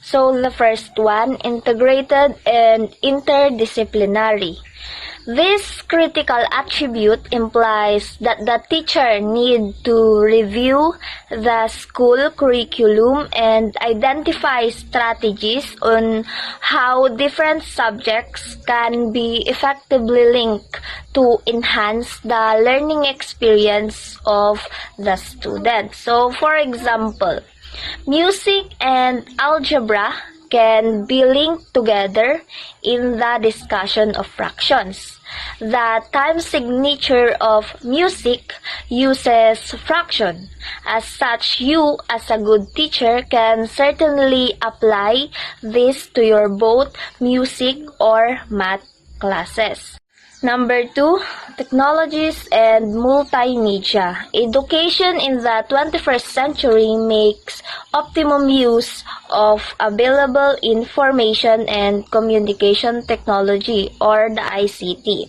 So the first one, integrated and interdisciplinary. This critical attribute implies that the teacher need to review the school curriculum and identify strategies on how different subjects can be effectively linked to enhance the learning experience of the student. So, for example, music and algebra can be linked together in the discussion of fractions. The time signature of music uses fraction. As such, you as a good teacher can certainly apply this to your both music or math classes. Number 2, technologies and multimedia. Education in the 21st century makes optimum use of available information and communication technology, or the ICT,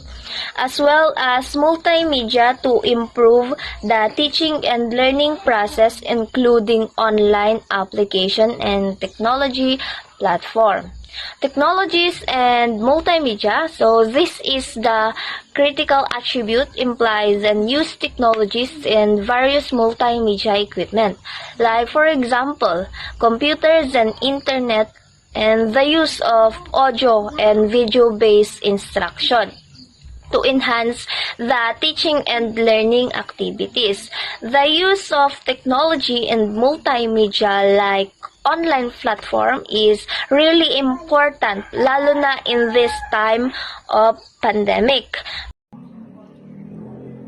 as well as multimedia to improve the teaching and learning process, including online application and technology platform. Technologies and multimedia. So this is the critical attribute implies and use technologies in various multimedia equipment, like for example, computers and internet, and the use of audio and video-based instruction to enhance the teaching and learning activities. The use of technology and multimedia like online platform is really important, lalo na in this time of pandemic.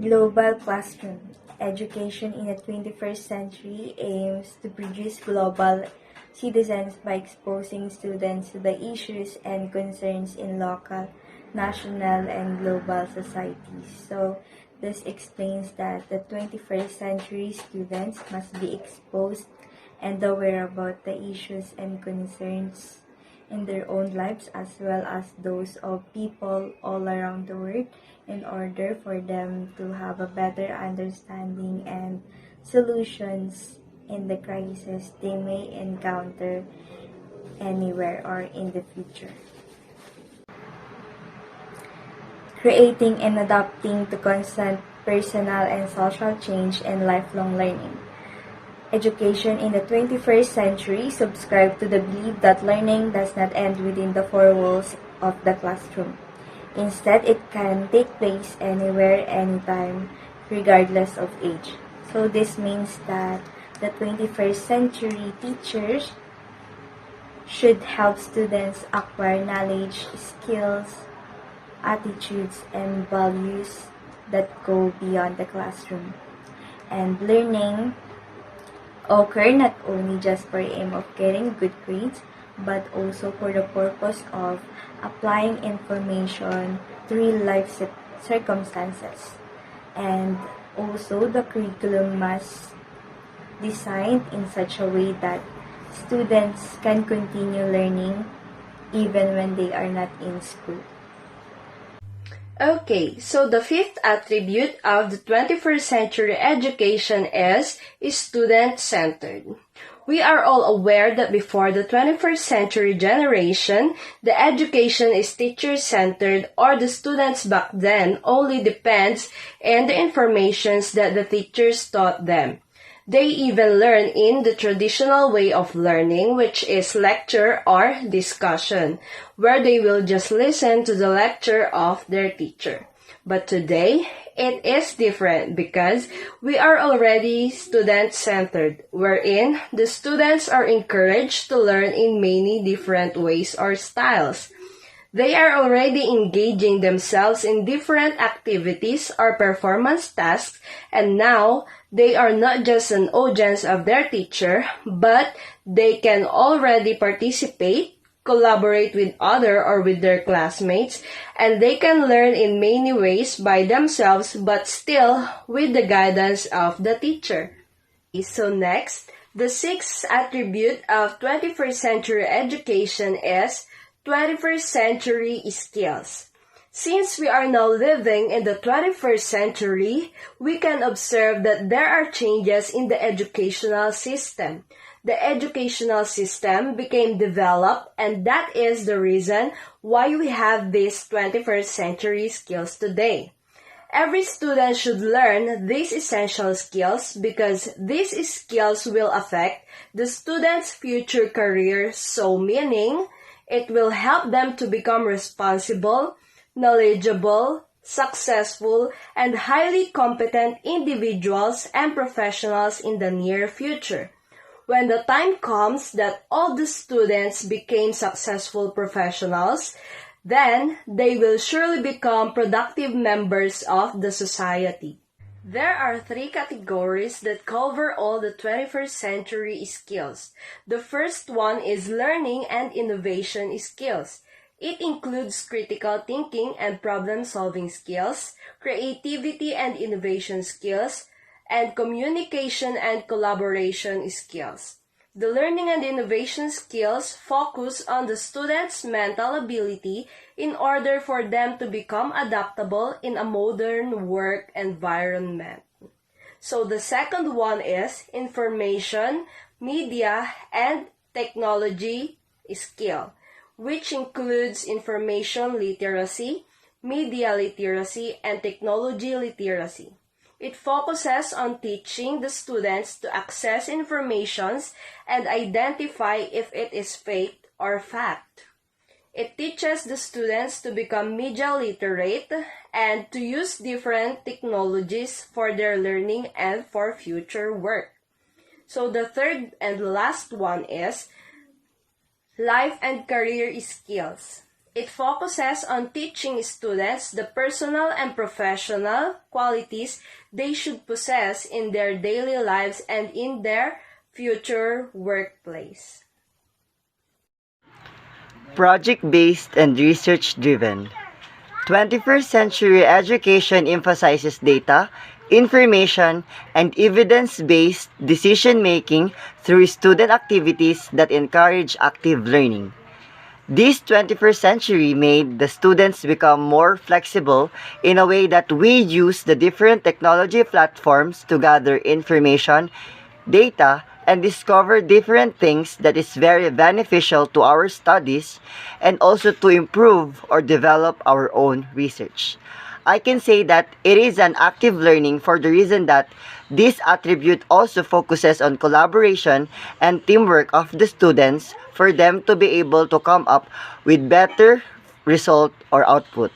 Global classroom. Education in the 21st century aims to produce global citizens by exposing students to the issues and concerns in local, national, and global societies. So, this explains that the 21st century students must be exposed and aware about the issues and concerns in their own lives as well as those of people all around the world in order for them to have a better understanding and solutions in the crises they may encounter anywhere or in the future. Creating and adapting to constant personal and social change and lifelong learning. Education in the 21st century subscribes to the belief that learning does not end within the four walls of the classroom. Instead, it can take place anywhere, anytime, regardless of age. So this means that the 21st century teachers should help students acquire knowledge, skills, attitudes, and values that go beyond the classroom. And learning occur not only just for the aim of getting good grades, but also for the purpose of applying information to real-life circumstances. And also, the curriculum must be designed in such a way that students can continue learning even when they are not in school. Okay, so the fifth attribute of the 21st century education is student-centered. We are all aware that before the 21st century generation, the education is teacher-centered, or the students back then only depends on the informations that the teachers taught them. They even learn in the traditional way of learning, which is lecture or discussion, where they will just listen to the lecture of their teacher. But today, it is different because we are already student-centered, wherein the students are encouraged to learn in many different ways or styles. They are already engaging themselves in different activities or performance tasks, and now they are not just an audience of their teacher, but they can already participate, collaborate with other or with their classmates, and they can learn in many ways by themselves, but still with the guidance of the teacher. So next, the sixth attribute of 21st century education is 21st century skills. Since we are now living in the 21st century, we can observe that there are changes in the educational system. the educational system became developed, and that is the reason why we have these 21st century skills today. Every student should learn these essential skills because these skills will affect the student's future career, so meaning it will help them to become responsible, knowledgeable, successful, and highly competent individuals and professionals in the near future. When the time comes that all the students became successful professionals, then they will surely become productive members of the society. There are 3 categories that cover all the 21st century skills. The first one is learning and innovation skills. It includes critical thinking and problem-solving skills, creativity and innovation skills, and communication and collaboration skills. The learning and innovation skills focus on the student's mental ability in order for them to become adaptable in a modern work environment. So the second one is information, media, and technology skill, which includes information literacy, media literacy, and technology literacy. It focuses on teaching the students to access information and identify if it is fake or fact. It teaches the students to become media literate and to use different technologies for their learning and for future work. So the third and last one is life and career skills. It focuses on teaching students the personal and professional qualities they should possess in their daily lives and in their future workplace. Project-based and research-driven. 21st century education emphasizes data, information, and evidence-based decision-making through student activities that encourage active learning. This 21st century made the students become more flexible in a way that we use the different technology platforms to gather information, data, and discover different things that is very beneficial to our studies and also to improve or develop our own research. I can say that it is an active learning for the reason that this attribute also focuses on collaboration and teamwork of the students for them to be able to come up with better result or output.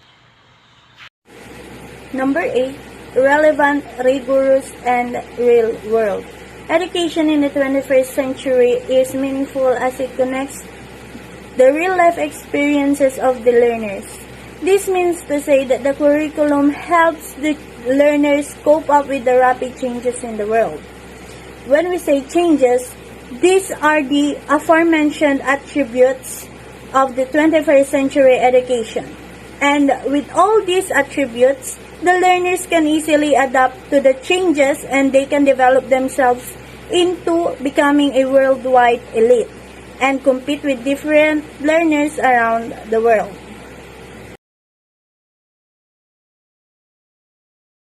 Number 8, relevant, rigorous, and real world. Education in the 21st century is meaningful as it connects the real-life experiences of the learners. This means to say that the curriculum helps the learners cope up with the rapid changes in the world. When we say changes, these are the aforementioned attributes of the 21st century education. And with all these attributes, the learners can easily adapt to the changes and they can develop themselves into becoming a worldwide elite and compete with different learners around the world.